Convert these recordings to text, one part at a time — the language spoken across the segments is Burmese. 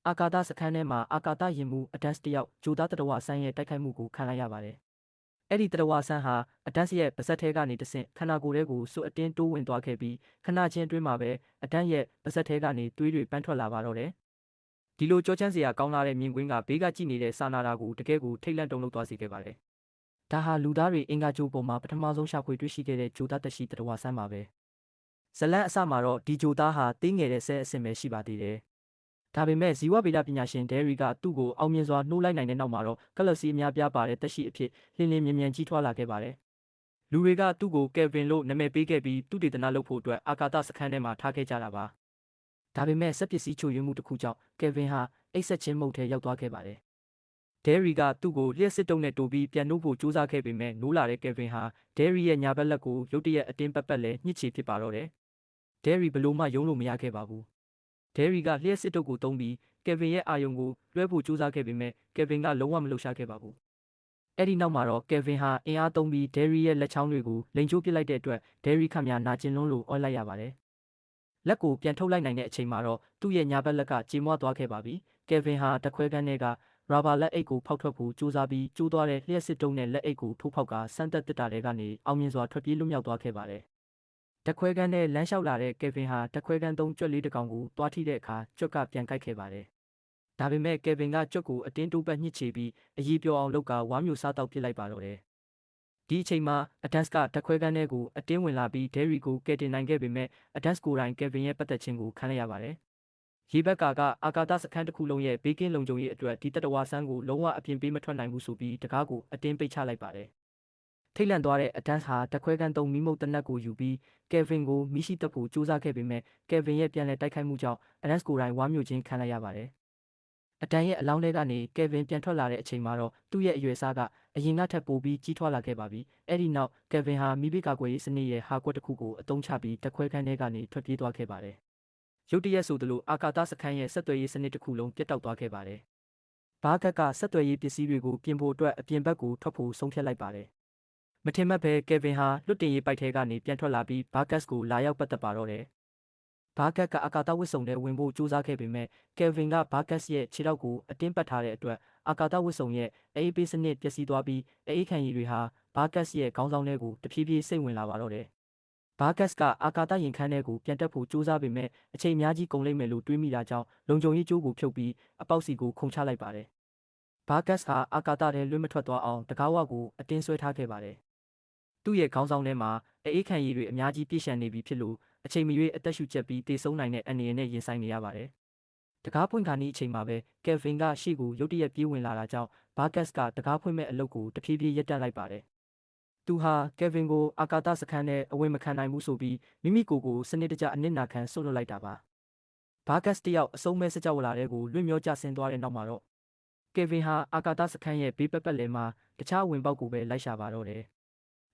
အာကာသစခန်းထဲမှာအာကာသယာဉ်မှူး Adams တယောက်ဂျိုသားသတ္တဝါဆန်းရဲ့တိုက်ခိုက်မှုကိုခံလိုက်ရပါတယ်။အဲ့ဒီသတ္တဝါဆန်းဟာ Adams ရဲ့ပါးစပ်ထဲကနေတဆင့်ခန္ဓာကိုယ်ထဲကိုစွတ်အတင်းတိုးဝင်သွားခဲ့ပြီးခဏချင်းအတွင်းမှာပဲ Adams ရဲ့ပါးစပ်ထဲကနေသွေးတွေပန်းထွက်လာပါတော့တယ်။ဒီလိုကြောချမ်းစရာကောင်းလာတဲ့မြင်ကွင်းကဘေးကကြည့်နေတဲ့စာနာတာကိုတကယ်ကိုထိတ်လန့်တုန်လှုပ်သွားစေခဲ့ပါတယ်။ဒါဟာလူသားတွေအင်္ဂါဂြိုဟ်ပေါ်မှာပထမဆုံးရှာဖွေတွေ့ရှိခဲ့တဲ့ဂျိုသားသက်ရှိသတ္တဝါဆန်းပါပဲ။ဇလန်းအစမှာတော့ဒီဂျိုသားဟာသေးငယ်တဲ့ဆဲအဆင့်ပဲရှိပါသေးတယ်။ဒါပေမဲ့ဇီဝဗေဒပညာရှင်ဒဲရီကသူ့ကိုအောင်မြင်စွာနှိုးလိုက်နိုင်တဲ့နောက်မှာတော့ကလပ်စီအများပြားပါတဲ့သက်ရှိအဖြစ်လင်းလင်းမြန်မြန်ကြီးထွားလာခဲ့ပါတယ်။လူတွေကသူ့ကိုကယ်ဗင်လို့နာမည်ပေးခဲ့ပြီးသူတည်တနာလုပ်ဖို့အတွက်အာကာသစခန်းထဲမှာထားခဲ့ကြတာပါ။ဒါပေမဲ့စက်ပစ္စည်းချို့ယွင်းမှုတစ်ခုကြောင့်ကယ်ဗင်ဟာအိတ်ဆက်ချင်းမုတ်ထဲရောက်သွားခဲ့ပါတယ်။ဒဲရီကသူ့ကိုလျှက်စစ်တုံးနဲ့တိုးပြီးပြန်နှုတ်ဖို့ကြိုးစားခဲ့ပေမဲ့နိုးလာတဲ့ကယ်ဗင်ဟာဒဲရီရဲ့ညာဘက်လက်ကိုရုတ်တရက်အတင်းပတ်ပတ်လဲညှစ်ချေဖြစ်ပါတော့တယ်။ဒဲရီဘလို့မှယုံလို့မရခဲ့ပါဘူး။ဒဲရီကလျှက်စစ်တုပ်ကိုတုံးပြီးကယ်ဗင်ရဲ့အာယုံကိုလွှဲဖို့ကြိုးစားခဲ့ပေမဲ့ကယ်ဗင်ကလုံးဝမလှုပ်ရှားခဲ့ပါဘူး။အဲ့ဒီနောက်မှာတော့ကယ်ဗင်ဟာအင်အားသုံးပြီးဒဲရီရဲ့လက်ချောင်းတွေကိုလိန်ချိုးပစ်လိုက်တဲ့အတွက်ဒဲရီခမများနာကျင်လွန်းလို့အော်လိုက်ရပါတယ်။လက်ကိုပြန်ထုတ်လိုက်နိုင်တဲ့အချိန်မှာတော့သူ့ရဲ့ညာဘက်လက်ကကြေမွသွားခဲ့ပါပြီ။ကယ်ဗင်ဟာတခွဲခန်းထဲကရာဘာလက်အိတ်ကိုဖောက်ထွက်ဖို့ကြိုးစားပြီးကျိုးသွားတဲ့လျှက်စစ်တုံးနဲ့လက်အိတ်ကိုထိုးဖောက်ကစမ်းသက်တစ်တာတွေကနေအောင်မြင်စွာထွက်ပြေးလွတ်မြောက်သွားခဲ့ပါတယ်။တခွဲခန်းထဲလမ်းလျှောက်လာတဲ့ကယ်ဗင်ဟာတခွဲခန်းသုံးကြွက်လေးတစ်ကောင်ကိုတွားထိတဲ့အခါကြွက်ကပြန်ကိုက်ခဲ့ပါတယ်။ဒါပေမဲ့ကယ်ဗင်ကကြွက်ကိုအတင်းတိုးပတ်ညှစ်ချေပြီးအရေးပြောအောင်လုပ်ကဝါမျိုးစားတောက်ပစ်လိုက်ပါတော့တယ်။ဒီအချိန်မှာအဒမ်စ်ကတခွဲခန်းထဲကိုအတင်းဝင်လာပြီးဒဲရီကိုကယ်တင်နိုင်ခဲ့ပေမဲ့အဒမ်စ်ကိုယ်တိုင်ကယ်ဗင်ရဲ့ပတ်သက်ခြင်းကိုခံလိုက်ရပါတယ်။ရေဘက်ကအာကာသစခန်းတစ်ခုလုံးရဲ့ဘေးကင်းလုံခြုံရေးအတွက်ဒီတတဝါဆန်းကိုလုံးဝအပြင်ပေးမထွက်နိုင်ဘူးဆိုပြီးတကားကိုအတင်းပိတ်ချလိုက်ပါတယ်။ထိတ်လန့်သွားတဲ့အဒမ်စ်ဟာတခွဲခန်းသုံးမီးမုတ်တနက်ကိုယူပြီးကယ်ဗင်ကိုမီးရှိတက်ဖို့ကြိုးစားခဲ့ပေမဲ့ကယ်ဗင်ရဲ့ပြန်လည်တိုက်ခိုက်မှုကြောင့်အဒမ်စ်ကိုယ်တိုင်ဝါမျိုးချင်းခံလိုက်ရပါတယ်။အဒမ်ရဲ့အလောင်းထဲကနေကယ်ဗင်ပြန်ထွက်လာတဲ့အချိန်မှာတော့သူ့ရဲ့အရွယ်စားကအရင်ကထက်ပိုပြီးကြီးထွားလာခဲ့ပါပြီ။အဲ့ဒီနောက်ကယ်ဗင်ဟာမီးဘေးကာကွယ်ရေးစနစ်ရဲ့ဟာကွက်တစ်ခုကိုအသုံးချပြီးတခွဲခန်းထဲကနေထွက်ပြေးသွားခဲ့ပါတယ်။ရုတ်တရက်ဆိုသလိုအာကာသစခန်းရဲ့ဆက်သွယ်ရေးစနစ်တစ်ခုလုံးပြတ်တောက်သွားခဲ့ပါတယ်။ဘားကတ်ကဆက်သွယ်ရေးပစ္စည်းတွေကိုပြင်ဖို့အတွက်အပြင်ဘက်ကိုထွက်ဖို့ဆုံးဖြတ်လိုက်ပါတယ်။မထင်မှတ်ပဲကယ်ဗင်ဟာလွတ်တင်ရေးပိုက်ထဲကနေပြန်ထွက်လာပြီးဘားကတ်ကိုလာရောက်ပတ်သက်ပါတော့တယ်။ဘားကတ်ကအာကာသဝစ်စုံထဲဝင်ဖို့ကြိုးစားခဲ့ပေမဲ့ကယ်ဗင်ကဘားကတ်ရဲ့ခြေထောက်ကိုအတင်းပတ်ထားတဲ့အတွက်အာကာသဝစ်စုံရဲ့အေးပေးစနစ်ပျက်စီးသွားပြီးအေးခံရည်တွေဟာဘားကတ်ရဲ့ခေါင်းဆောင်ထဲကိုတဖြည်းဖြည်းစိတ်ဝင်လာပါတော့တယ်။ဘားကတ်ကအာကာသယာဉ်ခန်းထဲကိုပြန်တက်ဖို့ကြိုးစားပေမဲ့အချိန်အများကြီးကုန်လိမ့်မယ်လို့တွေးမိတာကြောင့်လုံခြုံရေးကြိုးကိုဖြုတ်ပြီးအပေါက်စီကိုခုန်ချလိုက်ပါတယ်။ဘားကတ်ဟာအာကာသထဲလွှင့်မထွက်သွားအောင်တကားဝကိုအတင်းဆွဲထားခဲ့ပါတယ်။သူ့ရဲ့ခေါင်းဆောင်ထဲမှာအေးခံရည်တွေအများကြီးပြည့်ရှံနေပြီဖြစ်လို့အချိန်မရွေးအသက်ရှူကျပ်ပြီးတေဆုံးနိုင်တဲ့အန္တရာယ်နဲ့ရင်ဆိုင်နေရပါတယ်။တကားဖွင့်ခါနီးအချိန်မှာပဲကယ်ဗင်ကရှေ့ကိုရုတ်တရက်ပြေးဝင်လာတာကြောင့်ဘားကတ်ကတကားဖွင့်မဲ့အလုပ်ကိုတဖြည်းဖြည်းရပ်တန့်လိုက်ပါတယ်။သူဟာကယ်ဗင်ကိုအာကာသစခန်းထဲအဝင်မခံနိုင်ဘူးဆိုပြီးမိမိကိုယ်စနစ်တကျအနစ်နာခံဆွတ်လွတ်လိုက်တာပါ။ဘားကတ်တယောက်အဆုံးမဲ့စကြောက်လာတဲ့ကိုလွင့်မျောကျဆင်းသွားတဲ့နောက်မှာတော့ကယ်ဗင်ဟာအာကာသစခန်းရဲ့ဘေးပတ်လည်မှာတခြားဝင်ပေါက်ကိုပဲလိုက်ရှာပါတော့တယ်။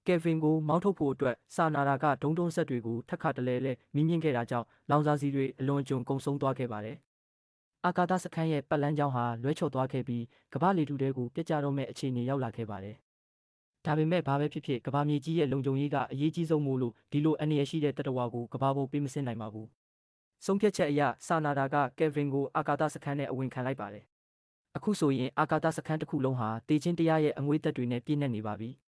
ကယ်ဗင်ကိုမောင်းထုတ်ဖို့အတွက်စာနာတာကဒုံဆက်တွေကိုထပ်ခါတလဲလဲမြင်းမြင့်ခဲ့တာကြောင့်လောင်စာစီတွေအလွန်အကျွံကုန်ဆုံးသွားခဲ့ပါတယ်။အာကာသစခန်းရဲ့ပတ်လန်းကြောင်းဟာလွဲချော်သွားခဲ့ပြီးကမ္ဘာလေထုတဲကိုပြတ်ကျတော့မဲ့အခြေအနေရောက်လာခဲ့ပါတယ်။ဒါပေမဲ့ဘာပဲဖြစ်ဖြစ်ကမ္ဘာမြေကြီးရဲ့လုံခြုံရေးကအရေးကြီးဆုံးမို့လို့ဒီလိုအန္တရာယ်ရှိတဲ့တတဝါကိုကမ္ဘာပေါ်ပေးမစင်းနိုင်ပါဘူး။ဆုံးဖြတ်ချက်အရစာနာတာကကယ်ဗင်ကိုအာကာသစခန်းနဲ့အဝင်ခံလိုက်ပါတယ်။အခုဆိုရင်အာကာသစခန်းတစ်ခုလုံးဟာတေချင်းတရားရဲ့အငွေ့သက်တွေနဲ့ပြည့်နှက်နေပါပြီ။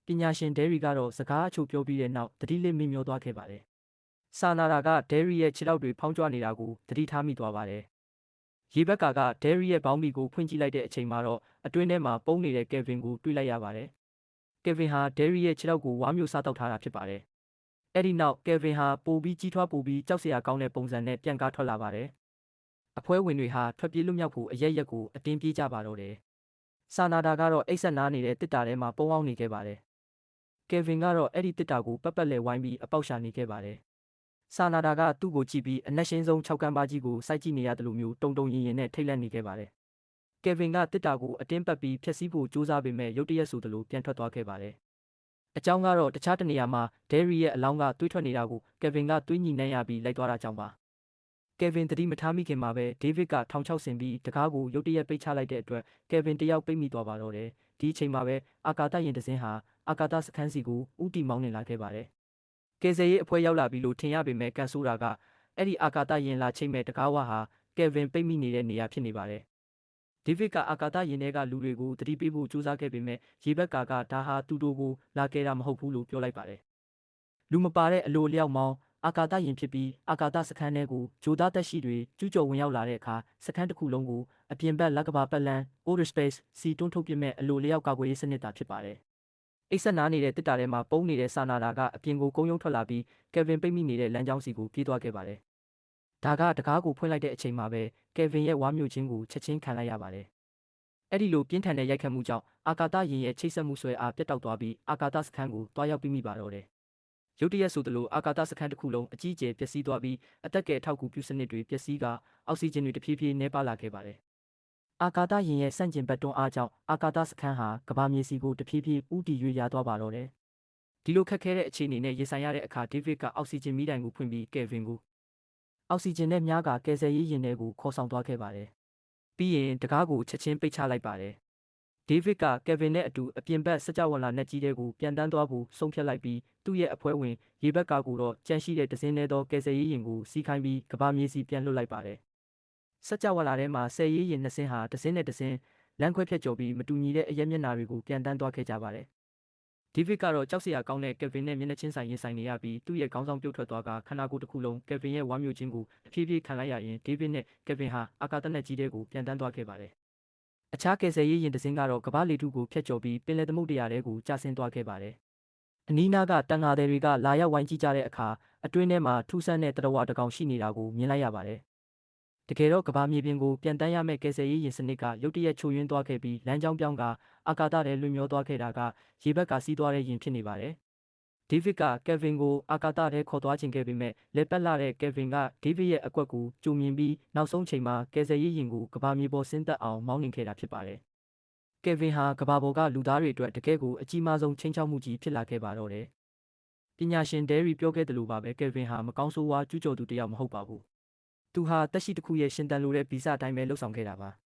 ပညာရှင်ဒဲရီကတော့စကားအချို့ပြောပြီးတဲ့နောက်တတိလေးမင်းမျောသွားခဲ့ပါတယ်။စာနာတာကဒဲရီရဲ့ခြေထောက်တွေဖောင်းကြွနေတာကိုတတိထားမိသွားပါတယ်။ရေဘက်ကဒဲရီရဲ့ဘောင်းမီကိုဖွင့်ကြည့်လိုက်တဲ့အချိန်မှာတော့အတွင်းထဲမှာပုံနေတဲ့ကယ်ဗင်ကိုတွေ့လိုက်ရပါတယ်။ကယ်ဗင်ဟာဒဲရီရဲ့ခြေထောက်ကိုဝါမျိုးစားတောက်ထားတာဖြစ်ပါတယ်။အဲ့ဒီနောက်ကယ်ဗင်ဟာပိုပြီးကြီးထွားပိုပြီးကြောက်စရာကောင်းတဲ့ပုံစံနဲ့ပြန်ကားထွက်လာပါတယ်။အဖွဲ့ဝင်တွေဟာထွက်ပြေးလွတ်မြောက်ဖို့အရက်ရက်ကိုအတင်းပြေးကြပါတော့တယ်။စာနာတာကတော့အိတ်ဆက်နားနေတဲ့တစ်တာထဲမှာပုံအောင်နေခဲ့ပါတယ်။ကယ်ဗင်ကတော့အဲ့ဒီတစ်တာကိုပတ်လဲဝိုင်းပြီးအပေါက်ရှာနေခဲ့ပါတယ်။စာနာတာကသူ့ကိုကြည့်ပြီးအနက်ရှင်းဆုံး6ကန်းပါကြီးကိုစိုက်ကြည့်နေရတယ်လို့မျိုးတုံတုံရင်ရင်နဲ့ထိတ်လန့်နေခဲ့ပါတယ်။ကယ်ဗင်ကတစ်တာကိုအတင်းပတ်ပြီးဖျက်ဆီးဖို့ကြိုးစားပေမဲ့ရုတ်တရက်ဆိုသလိုပြန်ထွက်သွားခဲ့ပါတယ်။အကြောင်းကတော့တခြားတနေရာမှာဒဲရီရဲ့အလောင်းကတွေးထွက်နေတာကိုကယ်ဗင်ကတွေးညှိနှိုင်းရပြီးလိုက်သွားတာကြောင့်ပါ။ကယ်ဗင်သတိမထားမိခင်မှာပဲဒေးဗစ်ကထောင်ချောက်ဆင်ပြီးတကားကိုရုတ်တရက်ပိတ်ချလိုက်တဲ့အတွက်ကယ်ဗင်တယောက်ပိတ်မိသွားပါတော့တယ်။ဒီအချိန်မှာပဲအာကာသယာဉ်တစ်စင်းဟာအာကာသစခန်းစီကိုဥတီမောင်းနှင်လာခဲ့ပါတယ်။ကယ်ဆယ်ရေးအဖွဲ့ရောက်လာပြီလို့ထင်ရပေမဲ့ကန်ဆိုးတာကအဲ့ဒီအာကာသယာဉ်လာချိတ်မဲ့တကားဝါဟာ ကယ်ဗင်ပိတ်မိနေတဲ့နေရာဖြစ်နေပါတယ်။ဒေးဗစ်ကအာကာသယာဉ်ထဲကလူတွေကိုသတိပေးဖို့ကြိုးစားခဲ့ပေမဲ့ရေဘက်ကာကဒါဟာသူတို့ကိုလာကယ်တာမဟုတ်ဘူးလို့ပြောလိုက်ပါတယ်။လူမပါတဲ့အလိုအလျောက်မောင်းအာကာသယာဉ်ဖြစ်ပြီးအာကာသစခန်းထဲကိုဂျိုသားသက်ရှိတွေကျူးကျော်ဝင်ရောက်လာတဲ့အခါစခန်းတစ်ခုလုံးကိုအပြင်ဘက်လက်ကဘာပတ်လန်း outer space စီတွန်းထုတ်ပစ်မဲ့အလိုလျောက်ကာကွယ်ရေးစနစ်တာဖြစ်ပါတယ်။အိတ်ဆက်နားနေတဲ့တစ်တာထဲမှာပုံနေတဲ့စာနာတာကအပြင်ကိုကုန်းယုံထွက်လာပြီးကယ်ဗင်ပိတ်မိနေတဲ့လမ်းကြောင်းစီကိုပြေးသွားခဲ့ပါတယ်။ဒါကတကားကိုဖွင့်လိုက်တဲ့အချိန်မှာပဲကယ်ဗင်ရဲ့ဝါမျိုးချင်းကိုချက်ချင်းခံလိုက်ရပါတယ်။အဲ့ဒီလိုပြင်းထန်တဲ့ရိုက်ခတ်မှုကြောင့်အာကာသယာဉ်ရဲ့ချိတ်ဆက်မှုဆွဲအားပြတ်တောက်သွားပြီးအာကာသစခန်းကိုတွားရောက်ပြီးမိပါတော့တယ်။ရုတ်တရက်ဆိုသလိုအာကာသစခန်းတစ်ခုလုံးအကြီးအကျယ်ပျက်စီးသွားပြီးအသက်ကယ်ထောက်ကူပြုစနစ်တွေပျက်စီးကအောက်ဆီဂျင်တွေတဖြည်းဖြည်းနှဲပါလာခဲ့ပါတယ်။အာကာသယာဉ်ရဲ့ဆန့်ကျင်ဘက်တွန်းအားကြောင့်အာကာသစခန်းဟာကမ္ဘာမြေစီကိုတဖြည်းဖြည်းဦးတည်ရွေ့လျားသွားပါတော့တယ်။ဒီလိုခက်ခဲတဲ့အခြေအနေနဲ့ရင်ဆိုင်ရတဲ့အခါဒေးဗစ်ကအောက်ဆီဂျင်မီးတိုင်ကိုဖွင့်ပြီးကယ်ဗင်ကိုအောက်ဆီဂျင်နဲ့များကကယ်ဆယ်ရေးယာဉ်တွေကိုခေါ်ဆောင်သွားခဲ့ပါတယ်။ပြီးရင်တကားကိုချက်ချင်းပိတ်ချလိုက်ပါတယ်။ဒေးဗစ်ကကယ်ဗင်နဲ့အတူအပြင်ဘက်စကြဝဠာနက်ကြီးတွေကိုပြန်တန်းသွားဖို့ဆုံးဖြတ်လိုက်ပြီးသူ့ရဲ့အဖွဲဝင်ရေဘက်ကာကိုတော့ကြန့်ရှိတဲ့ဒဇင်းထဲသောကယ်ဆယ်ရေးယာဉ်ကိုစီးခိုင်းပြီးကမ္ဘာမြေစီပြန်လွှတ်လိုက်ပါတယ်။စကြဝဠာထဲမှာဆယ်ရေးယာဉ်နှစ်စင်းဟာဒဇင်းနဲ့ဒဇင်းလမ်းခွဲဖြတ်ကျော်ပြီးမတူညီတဲ့အရက်မျက်နှာတွေကိုပြန်တန်းသွားခဲ့ကြပါတယ်။ဒေးဗစ်ကတော့ကြောက်စရာကောင်းတဲ့ကယ်ဗင်နဲ့မျက်နှာချင်းဆိုင်ရင်ဆိုင်နေရပြီးသူ့ရဲ့ခေါင်းဆောင်ပြုတ်ထွက်သွားကခန္ဓာကိုယ်တစ်ခုလုံးကယ်ဗင်ရဲ့ဝါမျိုးချင်းကိုဖြည်းဖြည်းခံလိုက်ရရင်ဒေးဗစ်နဲ့ကယ်ဗင်ဟာအာကာသနက်ကြီးတွေကိုပြန်တန်းသွားခဲ့ပါတယ်။အခြားကယ်ဆယ်ရေးယာဉ်တစ်စင်းကတော့ကမ္ဘာလေထုကိုဖျက်ကျော်ပြီးပင်လယ်သမုဒ္ဒရာထဲကိုကျဆင်းသွားခဲ့ပါတယ်။အနီးနားကတန်ငါသည်တွေကလာရောက်ဝိုင်းကြည့်ကြတဲ့အခါအတွင်းထဲမှာထူးဆန်းတဲ့သတ္တဝါတစ်ကောင်ရှိနေတာကိုမြင်လိုက်ရပါတယ်။တကယ်တော့ကမ္ဘာမြေပြင်ကိုပြန်တန်းရမယ့်ကယ်ဆယ်ရေးယာဉ်စနစ်ကရုတ်တရက်ချို့ယွင်းသွားခဲ့ပြီးလမ်းကြောင်းပြောင်းကအာကာသထဲလွင့်မျောသွားခဲ့တာကရေဘက်ကစီးသွားတဲ့ယာဉ်ဖြစ်နေပါတယ်။ဒေးဗစ်ကကယ်ဗင်ကိုအာကာသထဲခေါ်သွားခြင်းခဲ့ပေမဲ့လက်ပတ်လာတဲ့ကယ်ဗင်ကဒေးဗစ်ရဲ့အကွက်ကိုကြိုမြင်ပြီးနောက်ဆုံးချိန်မှာကယ်ဆယ်ရေးယာဉ်ကိုကမ္ဘာမြေပေါ်ဆင်းသက်အောင်မောင်းနှင်ခဲ့တာဖြစ်ပါတယ်။ကယ်ဗင်ဟာကမ္ဘာပေါ်ကလူသားတွေအတွက်တကယ်ကိုအကြီးမားဆုံးချိန်ချောက်မှုကြီးဖြစ်လာခဲ့ပါတော့တယ်။ပညာရှင်ဒဲရီပြောခဲ့သလိုပါပဲကယ်ဗင်ဟာမကောင်းဆိုးဝါးကျူးကျော်သူတစ်ယောက်မဟုတ်ပါဘူး။သူဟာတက်ရှိတစ်ခုရဲ့ရှင်တန်လိုတဲ့ဗီဇအတိုင်းပဲလှုပ်ဆောင်ခဲ့တာပါ။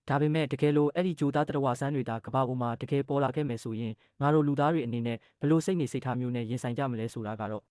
ဒါပေမဲ့တကယ်လို့အဲ့ဒီဂျိုသားတရဝဆန်းတွေသာကဘာပေါ်မှာတကယ်ပေါ်လာခဲ့မယ်ဆိုရင်ငါတို့လူသားတွေအနေနဲ့ဘလို့စိတ်နေစိတ်ထားမျိုးနဲ့ရင်ဆိုင်ကြမလဲဆိုတာကတော့